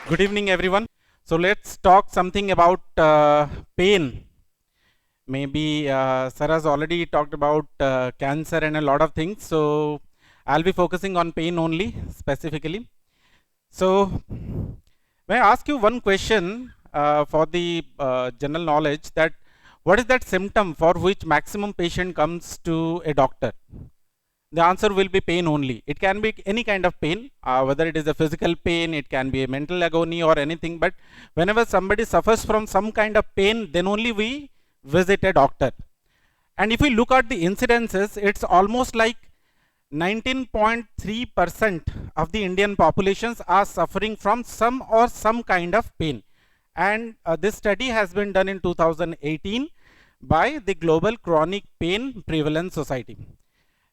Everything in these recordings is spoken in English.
Good evening, everyone. So let's talk something about pain. Maybe Sarah has already talked about cancer and a lot of things. So I'll be focusing on pain only specifically. So may I ask you one question for the general knowledge that what is that symptom for which maximum patient comes to a doctor? The answer will be pain only. It can be any kind of pain, whether it is a physical pain, it can be a mental agony or anything. But whenever somebody suffers from some kind of pain, then only we visit a doctor. And if we look at the incidences, it's almost like 19.3% of the Indian populations are suffering from some kind of pain. And this study has been done in 2018 by the Global Chronic Pain Prevalence Society.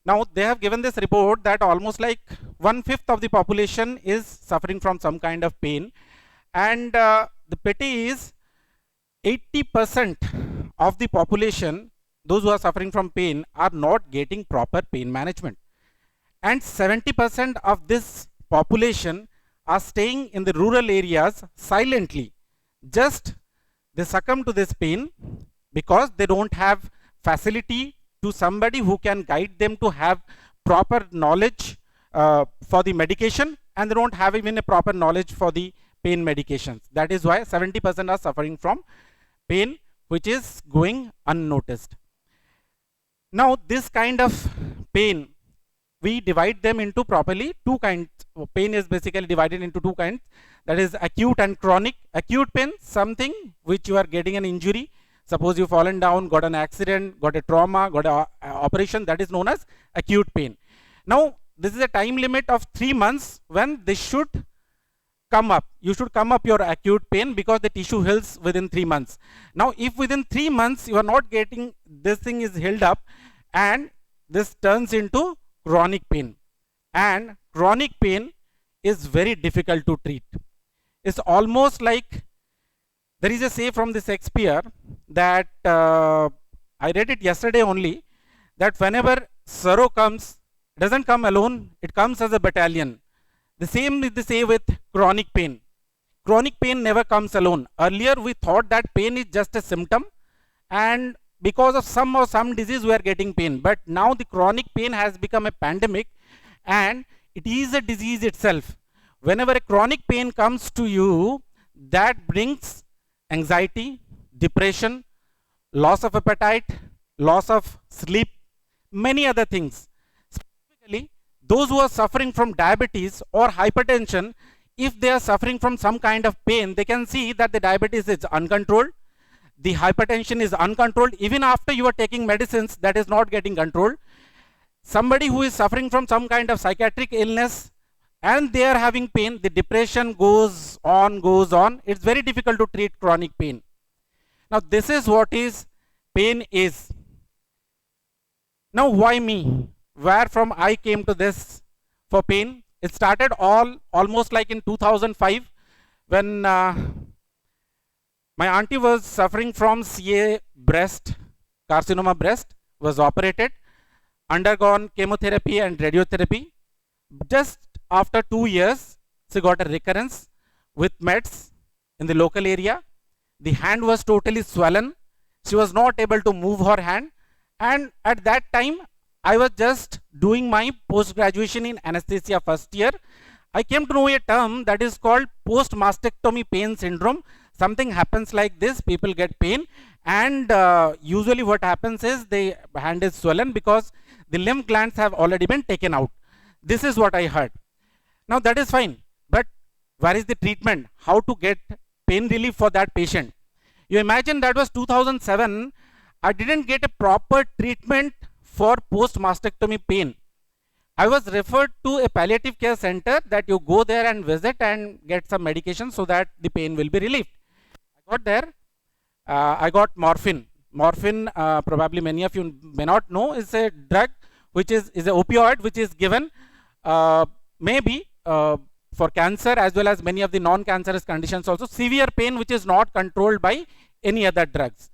Now they have given this report that almost like 1/5 of the population is suffering from some kind of pain, and the pity is 80% of the population, those who are suffering from pain, are not getting proper pain management, and 70% of this population are staying in the rural areas silently. Just they succumb to this pain because they don't have facility to somebody who can guide them to have proper knowledge for the medication, and they don't have even a proper knowledge for the pain medications. That is why 70% are suffering from pain which is going unnoticed. Now this kind of pain, we divide them into properly two kinds. Pain is basically divided into two kinds, that is acute and chronic. Acute pain, something which you are getting an injury. Suppose you've fallen down, got an accident, got a trauma, got an operation, that is known as acute pain. Now, this is a time limit of 3 months when this should come up. You should come up your acute pain because the tissue heals within 3 months. Now, if within 3 months you are not getting, this thing is healed up, and this turns into chronic pain. And chronic pain is very difficult to treat. It's almost like, there is a say from the Shakespeare that I read it yesterday only, that whenever sorrow comes, it doesn't come alone, it comes as a battalion. The same is the say with chronic pain. Chronic pain never comes alone. Earlier we thought that pain is just a symptom, and because of some disease we are getting pain. But now the chronic pain has become a pandemic, and it is a disease itself. Whenever a chronic pain comes to you, that brings anxiety, depression, loss of appetite, loss of sleep, many other things. Specifically, those who are suffering from diabetes or hypertension, if they are suffering from some kind of pain, they can see that the diabetes is uncontrolled, the hypertension is uncontrolled, even after you are taking medicines, that is not getting controlled. Somebody who is suffering from some kind of psychiatric illness and they are having pain, the depression goes on. It's very difficult to treat chronic pain. Now this is what is pain is. Now why me? Where from I came to this for pain? It started almost like in 2005 when my auntie was suffering from CA breast, carcinoma breast, was operated, undergone chemotherapy and radiotherapy. Just after 2 years, she got a recurrence with meds in the local area. The hand was totally swollen. She was not able to move her hand. And at that time, I was just doing my post-graduation in anesthesia first year. I came to know a term that is called post-mastectomy pain syndrome. Something happens like this, people get pain, and usually what happens is the hand is swollen because the lymph glands have already been taken out. This is what I heard. Now that is fine, but where is the treatment? How to get pain relief for that patient? You imagine that was 2007. I didn't get a proper treatment for post-mastectomy pain. I was referred to a palliative care center that you go there and visit and get some medication so that the pain will be relieved. I got there, I got morphine. Morphine, probably many of you may not know, is a drug which is an opioid which is given maybe for cancer as well as many of the non-cancerous conditions also. Severe pain which is not controlled by any other drugs.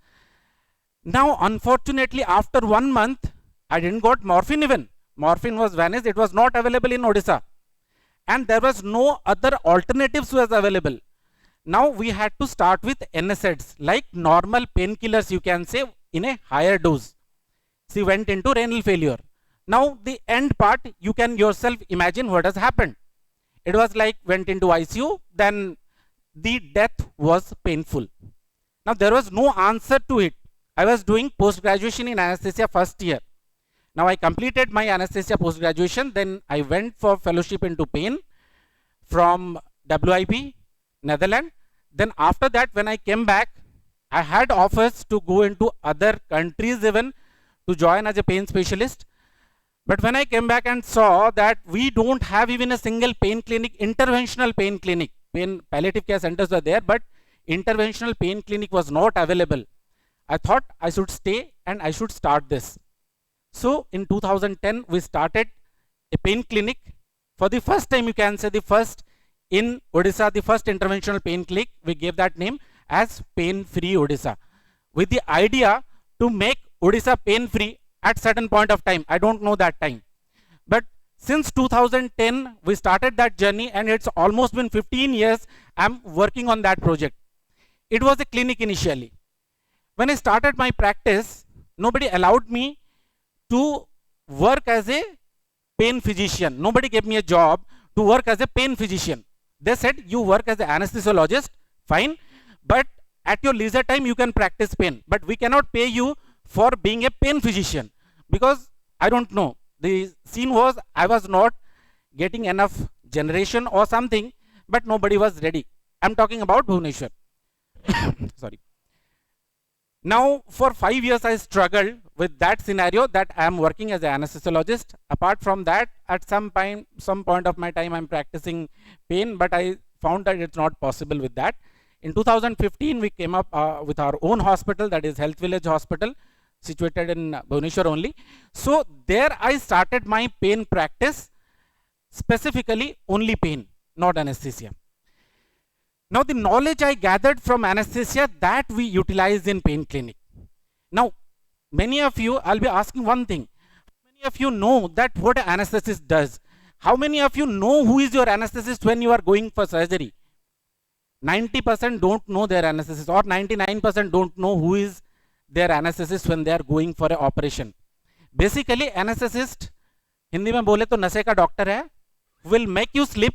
Now unfortunately after 1 month I didn't got morphine even. Morphine was vanished, it was not available in Odisha. And there was no other alternatives was available. Now we had to start with NSAIDs, like normal painkillers, you can say, in a higher dose. She went into renal failure. Now the end part, you can yourself imagine what has happened. It was like went into ICU, then the death was painful. Now there was no answer to it. I was doing post-graduation in anesthesia first year. Now I completed my anesthesia post-graduation, then I went for fellowship into pain from WIP, Netherlands. Then after that, when I came back, I had offers to go into other countries even to join as a pain specialist. But when I came back and saw that we don't have even a single pain clinic, interventional pain clinic, pain palliative care centers were there, but interventional pain clinic was not available. I thought I should stay and I should start this. So in 2010, we started a pain clinic. For the first time, you can say the first in Odisha, the first interventional pain clinic, we gave that name as Pain Free Odisha, with the idea to make Odisha pain free at certain point of time. I don't know that time. But since 2010, we started that journey and it's almost been 15 years I'm working on that project. It was a clinic initially. When I started my practice, nobody allowed me to work as a pain physician. Nobody gave me a job to work as a pain physician. They said, you work as an anesthesiologist, fine, but at your leisure time you can practice pain. But we cannot pay you for being a pain physician, because I don't know. The scene was I was not getting enough generation or something, but nobody was ready. I'm talking about Bhubaneswar. Sorry. Now for 5 years I struggled with that scenario that I am working as an anesthesiologist. Apart from that, at some point of my time I'm practicing pain, but I found that it's not possible with that. In 2015 we came up with our own hospital, that is Health Village Hospital, situated in Bhubaneswar only. So there I started my pain practice, specifically only pain, not anesthesia. Now the knowledge I gathered from anesthesia, that we utilize in pain clinic. Now many of you, I'll be asking one thing. How many of you know that what an anesthetist does? How many of you know who is your anesthetist when you are going for surgery? 90% don't know their anesthetist, or 99% don't know who is their anesthetist when they are going for an operation. Basically anesthetist, Hindi में बोले तो नशे का doctor है, will make you sleep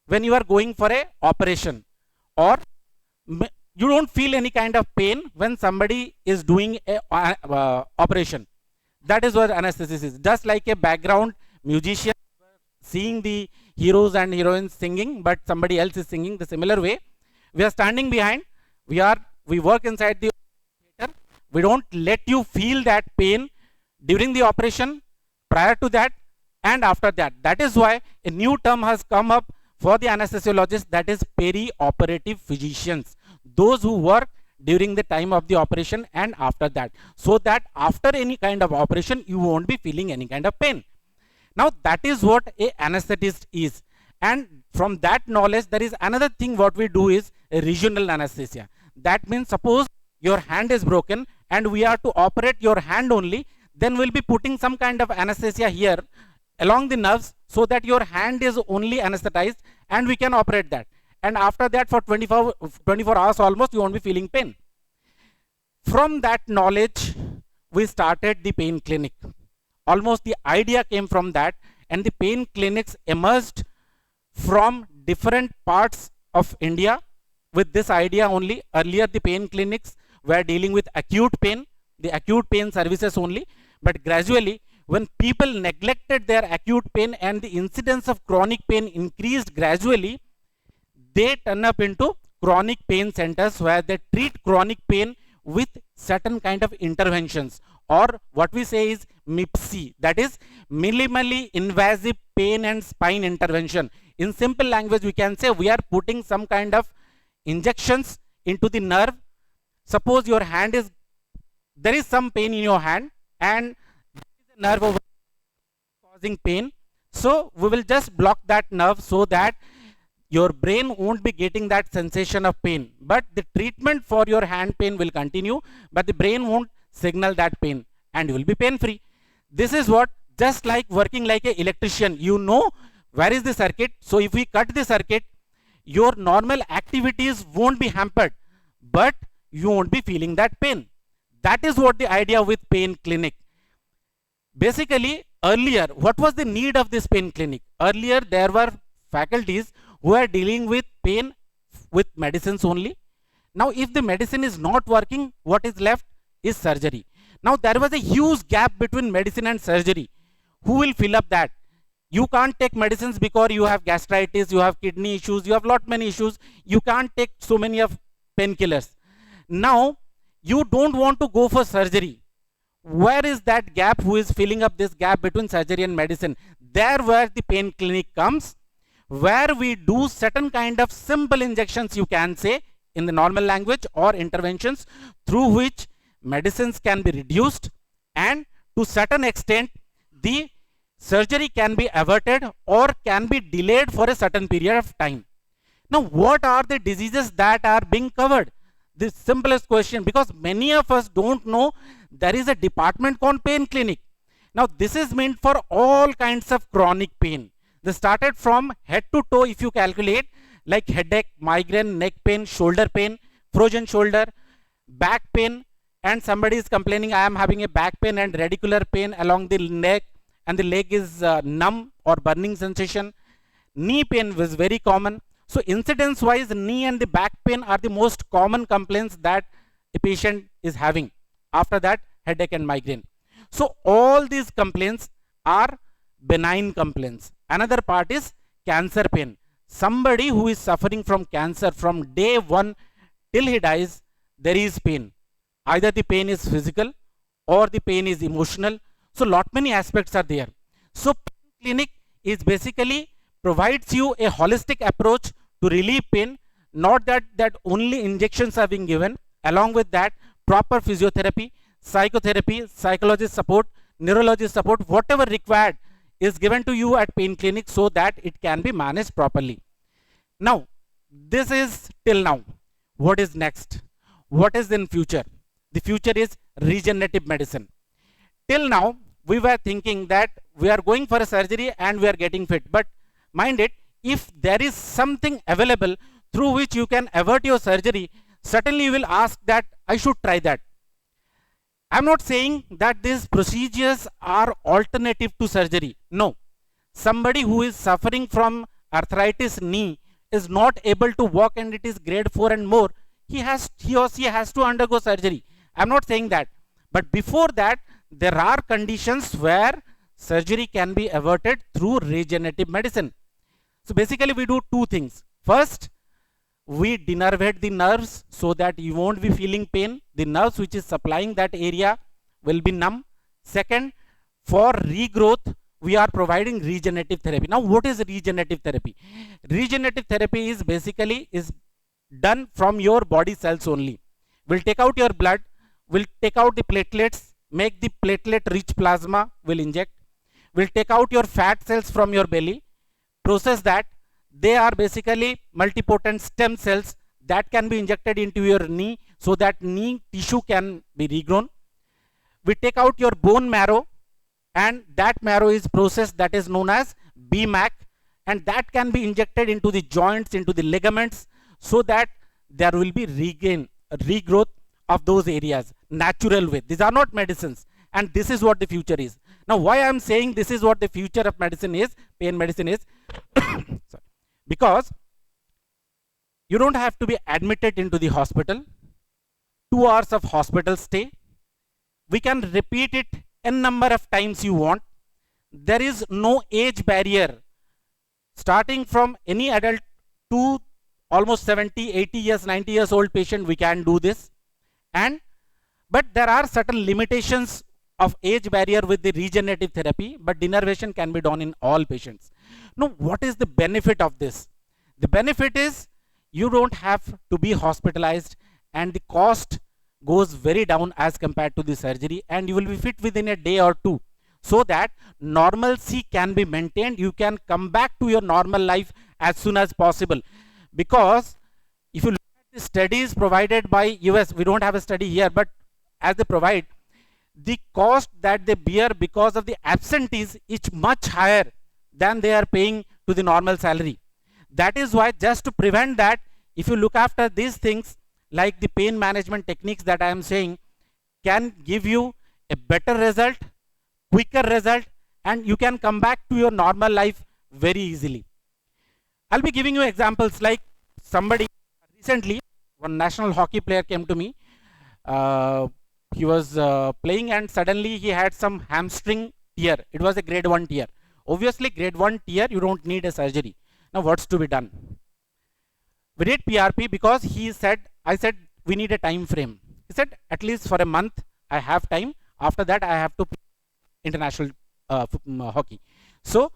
when you are going for a operation, or you don't feel any kind of pain when somebody is doing a operation. That is what anesthetist is. Just like a background musician seeing the heroes and heroines singing, but somebody else is singing, the similar way we are standing behind, we work inside the theater. We don't let you feel that pain during the operation, prior to that, and after that. That is why a new term has come up for the anesthesiologists, that is peri-operative physicians, those who work during the time of the operation and after that, so that after any kind of operation you won't be feeling any kind of pain. Now that is what a anesthetist is, and from that knowledge there is another thing what we do is a regional anesthesia. That means suppose your hand is broken and we are to operate your hand only, then we'll be putting some kind of anesthesia here along the nerves, so that your hand is only anesthetized and we can operate that, and after that for 24 hours almost you won't be feeling pain. From that knowledge we started the pain clinic. Almost the idea came from that, and the pain clinics emerged from different parts of India with this idea only. Earlier the pain clinics were dealing with acute pain, the acute pain services only, but gradually when people neglected their acute pain and the incidence of chronic pain increased gradually, they turn up into chronic pain centers where they treat chronic pain with certain kind of interventions, or what we say is MIPSI, that is minimally invasive pain and spine intervention. In simple language we can say we are putting some kind of injections into the nerve. Suppose your hand is, there is some pain in your hand and nerve over causing pain, so we will just block that nerve so that your brain won't be getting that sensation of pain, but the treatment for your hand pain will continue, but the brain won't signal that pain and you will be pain free. This is what, just like working like an electrician, you know where is the circuit, so if we cut the circuit your normal activities won't be hampered, but you won't be feeling that pain. That is what the idea with pain clinic. Basically, earlier, what was the need of this pain clinic? Earlier, there were faculties who are dealing with pain with medicines only. Now, if the medicine is not working, what is left is surgery. Now, there was a huge gap between medicine and surgery. Who will fill up that? You can't take medicines because you have gastritis, you have kidney issues, you have lot many issues. You can't take so many of painkillers. Now, you don't want to go for surgery. Where is that gap? Who is filling up this gap between surgery and medicine? There where the pain clinic comes, where we do certain kind of simple injections, you can say in the normal language, or interventions through which medicines can be reduced, and to certain extent the surgery can be averted or can be delayed for a certain period of time. Now, what are the diseases that are being covered? The simplest question, because many of us don't know there is a department called pain clinic. Now, this is meant for all kinds of chronic pain. This started from head to toe, if you calculate, like headache, migraine, neck pain, shoulder pain, frozen shoulder, back pain, and somebody is complaining, I am having a back pain and radicular pain along the neck, and the leg is numb or burning sensation. Knee pain was very common. So incidence wise, knee and the back pain are the most common complaints that a patient is having. After that, headache and migraine. So all these complaints are benign complaints. Another part is cancer pain. Somebody who is suffering from cancer from day one till he dies, there is pain. Either the pain is physical or the pain is emotional. So lot many aspects are there. So pain clinic is basically provides you a holistic approach to relieve pain, not that only injections are being given. Along with that, proper physiotherapy, psychotherapy, psychologist support, neurologist support, whatever required is given to you at pain clinic so that it can be managed properly. Now, this is till now. What is next? What is in future? The future is regenerative medicine. Till now, we were thinking that we are going for a surgery and we are getting fit. But mind it, if there is something available through which you can avert your surgery, certainly you will ask that I should try that. I'm not saying that these procedures are alternative to surgery. No. Somebody who is suffering from arthritis knee is not able to walk and it is grade 4 and more, he or she has to undergo surgery. I'm not saying that. But before that, there are conditions where surgery can be averted through regenerative medicine. So basically we do two things. First, we denervate the nerves so that you won't be feeling pain. The nerves which is supplying that area will be numb. Second, for regrowth, we are providing regenerative therapy. Now, what is regenerative therapy? Regenerative therapy is basically done from your body cells only. We'll take out your blood, we'll take out the platelets, make the platelet-rich plasma, we'll inject. We'll take out your fat cells from your belly, process that. They are basically multipotent stem cells that can be injected into your knee so that knee tissue can be regrown. We take out your bone marrow, and that marrow is processed, that is known as BMAC, and that can be injected into the joints, into the ligaments, so that there will be regrowth of those areas, natural way. These are not medicines, and this is what the future is. Now, why I am saying this is what the future of medicine is, pain medicine is, sorry. Because you don't have to be admitted into the hospital, 2 hours of hospital stay. We can repeat it n number of times you want. There is no age barrier. Starting from any adult to almost 70, 80 years, 90 years old patient, we can do this. But there are certain limitations of age barrier with the regenerative therapy, but denervation can be done in all patients. Now, what is the benefit of this? The benefit is you don't have to be hospitalized, and the cost goes very down as compared to the surgery, and you will be fit within a day or two, so that normalcy can be maintained. You can come back to your normal life as soon as possible. Because if you look at the studies provided by US, we don't have a study here, but as they provide, the cost that they bear because of the absentees is much higher than they are paying to the normal salary. That is why, just to prevent that, if you look after these things, like the pain management techniques that I am saying, can give you a better result, quicker result, and you can come back to your normal life very easily. I'll be giving you examples like somebody recently, one national hockey player came to me. He was playing and suddenly he had some hamstring tear. It was a grade 1 tear. Obviously, grade 1 tear, you don't need a surgery. Now, what's to be done? We did PRP because I said, we need a time frame. He said, at least for a month, I have time. After that, I have to play international hockey. So,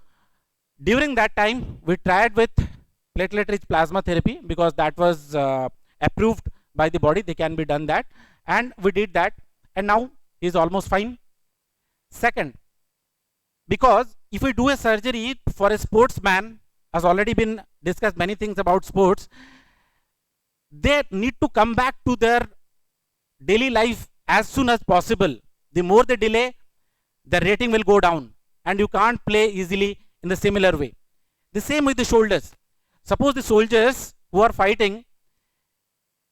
during that time, we tried with platelet-rich plasma therapy because that was approved by the body. They can be done that. And we did that. And now, he is almost fine. Second, because if we do a surgery for a sportsman, has already been discussed many things about sports, they need to come back to their daily life as soon as possible. The more they delay, the rating will go down and you can't play easily in the similar way. The same with the shoulders. Suppose the soldiers who are fighting,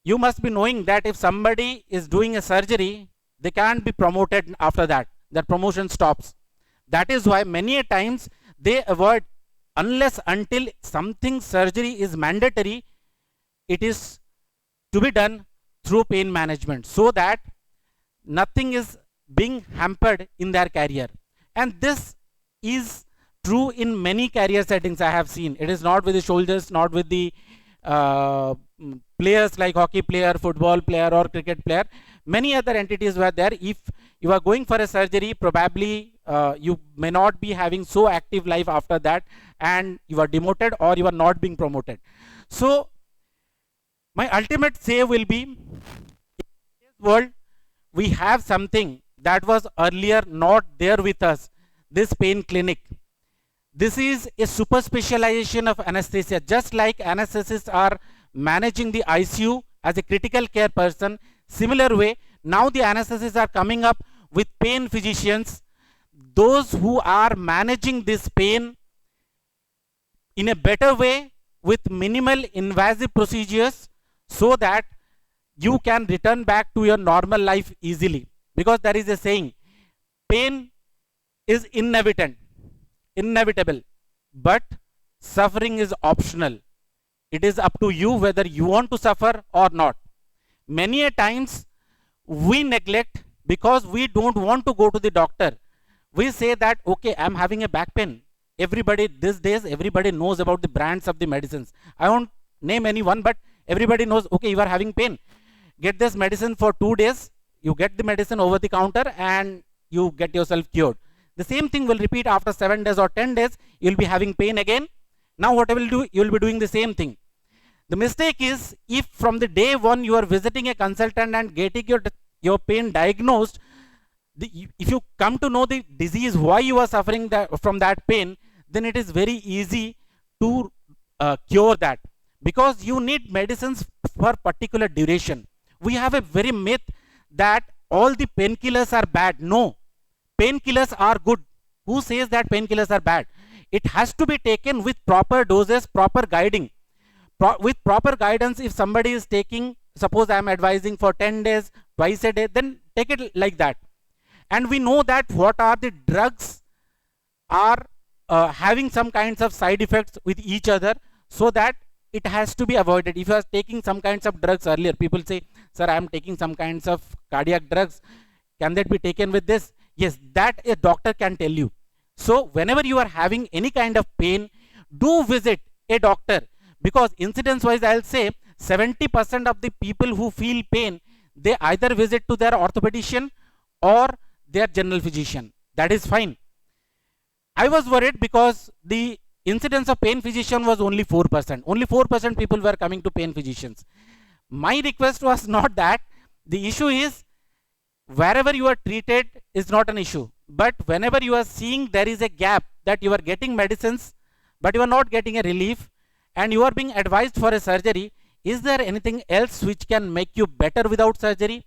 you must be knowing that if somebody is doing a surgery, they can't be promoted after that. That promotion stops. That is why many a times they avoid, unless until something surgery is mandatory, it is to be done through pain management so that nothing is being hampered in their career. And this is true in many career settings I have seen. It is not with the soldiers, not with the players like hockey player, football player or cricket player. Many other entities were there. If you are going for a surgery, probably you may not be having so active life after that and you are demoted or you are not being promoted. So my ultimate say will be, in today's world, we have something that was earlier not there with us, this pain clinic. This is a super specialization of anesthesia. Just like anesthetists are managing the ICU as a critical care person, similar way, now the anesthetists are coming up with pain physicians, those who are managing this pain in a better way with minimal invasive procedures so that you can return back to your normal life easily. Because there is a saying, pain is inevitable, but suffering is optional. It is up to you whether you want to suffer or not. Many a times we neglect because we don't want to go to the doctor. We say that, okay, I'm having a back pain. Everybody these days, everybody knows about the brands of the medicines. I won't name anyone, but everybody knows, okay, you are having pain. Get this medicine for 2 days. You get the medicine over the counter and you get yourself cured. The same thing will repeat after 7 days or 10 days. You'll be having pain again. Now what I will do, you will be doing the same thing. The mistake is, if from the day one you are visiting a consultant and getting your pain diagnosed, if you come to know the disease, why you are suffering from that pain, then it is very easy to cure that, because you need medicines for particular duration. We have a very myth that all the painkillers are bad. No, painkillers are good. Who says that painkillers are bad? It has to be taken with proper doses, proper guiding. With proper guidance, if somebody is taking, suppose I am advising for 10 days, twice a day, then take it like that. And we know that what are the drugs are having some kinds of side effects with each other, so that it has to be avoided. If you are taking some kinds of drugs earlier, people say, sir, I am taking some kinds of cardiac drugs. Can that be taken with this? Yes, that a doctor can tell you. So whenever you are having any kind of pain, do visit a doctor, because incidence wise, I'll say 70% of the people who feel pain, they either visit to their orthopedician or their general physician. That is fine. I was worried because the incidence of pain physician was only 4%. Only 4% people were coming to pain physicians. My request was not that. The issue is, wherever you are treated is not an issue. But whenever you are seeing there is a gap, that you are getting medicines, but you are not getting a relief, and you are being advised for a surgery, is there anything else which can make you better without surgery?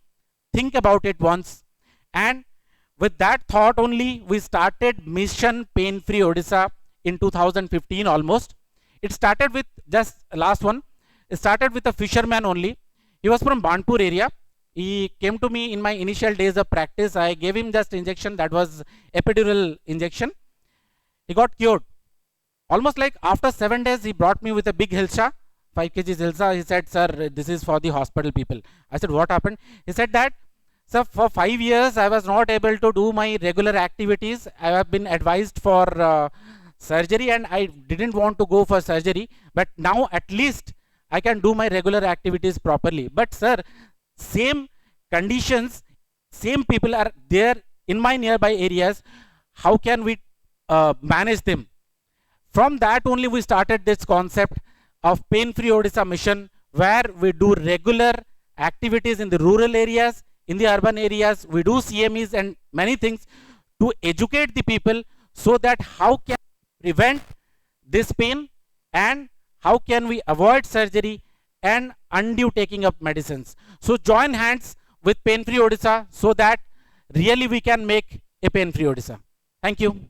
Think about it once. And with that thought only, we started Mission Pain Free Odisha in 2015 almost. It started with just last one. It started with a fisherman only. He was from Banpur area. He came to me in my initial days of practice. I gave him just injection, that was epidural injection. He got cured. Almost like after 7 days, he brought me with a big hilsa, 5 kgs hilsa. He said, sir, this is for the hospital people. I said, what happened? He said that, sir, for 5 years, I was not able to do my regular activities. I have been advised for surgery and I didn't want to go for surgery. But now at least I can do my regular activities properly. But sir, same conditions, same people are there in my nearby areas. How can we manage them? From that only we started this concept of Pain Free Odisha mission, where we do regular activities in the rural areas, in the urban areas. We do CMEs and many things to educate the people so that how can we prevent this pain and how can we avoid surgery and undue taking of medicines. So join hands with Pain Free Odisha so that really we can make a Pain Free Odisha. Thank you.